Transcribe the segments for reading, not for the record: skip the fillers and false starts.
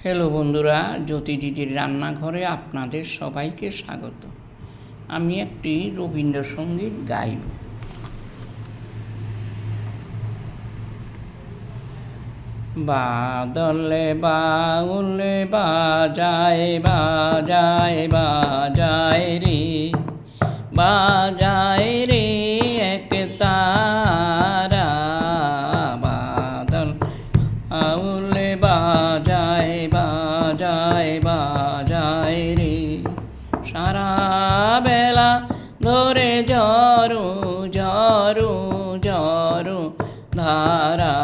Hello বন্ধুরা, জ্যোতি দিদির রান্নাঘরে আপনাদের সবাইকে স্বাগত। আমি একটি রবীন্দ্রসঙ্গীত গাইব। বাদলে বাউলে বাজায় বাজায় বাজায় রে, বাজায় রে এক তারা। বাদল বাউলে বাজায় বাজায় বাজায় রে, সারা বেলা ধরে ঝড়ো ঝড়ো ঝড়ো ধারা।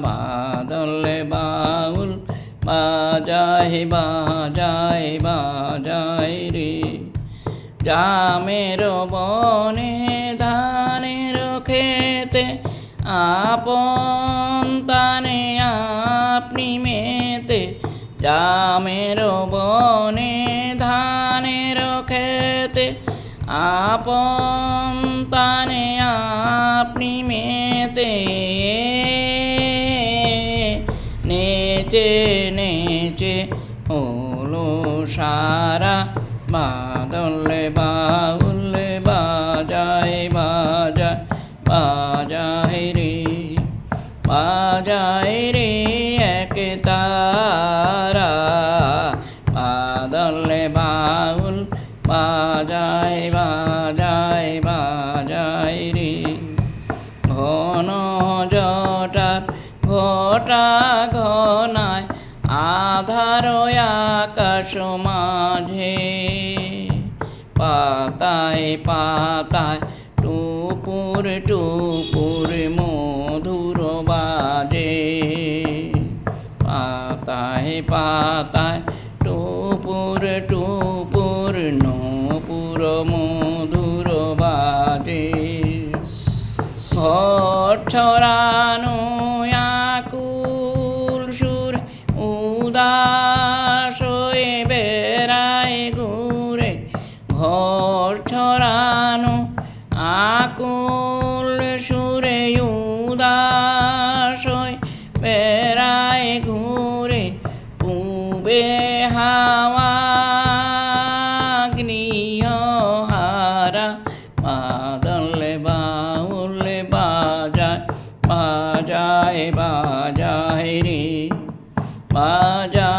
বাদলে বাউল বাজায় বাজায় বাজায় রে, জামের বনে ধানের খেতে আপন তানে আপনি মেতে। জামের বনে ধানের খেতে আপন তানে আপনি মেতে। নেচে নেচে হলো সারা, বাদলে বাউলে বাজায় বাজায় বাজায় রে, বাজায় রে এক তারা। বাদলে বাউল বাজায় বাজায় বাজায় রে, ঘন জটার ঘটা ঘনায় আধার আকাশ মাঝে। পাতায় পাতায় টুপুর টুপুর মধুর বাজে। পাতায় পাতায় টুপুর টুপুর নূপুর মধুর বাজে। ঘর ছড়ানো আকুল সুর উদাস হয়ে বেড়ায় ঘুরে। ঘর ছড়ানো আকুল সুরে উদাস হয়ে বেড়ায় ঘুরে। পূবে হাওয়া গৃহহারা, বাদলে বাউলে বাজায় বাজায় বাজায় রে, বাজায়।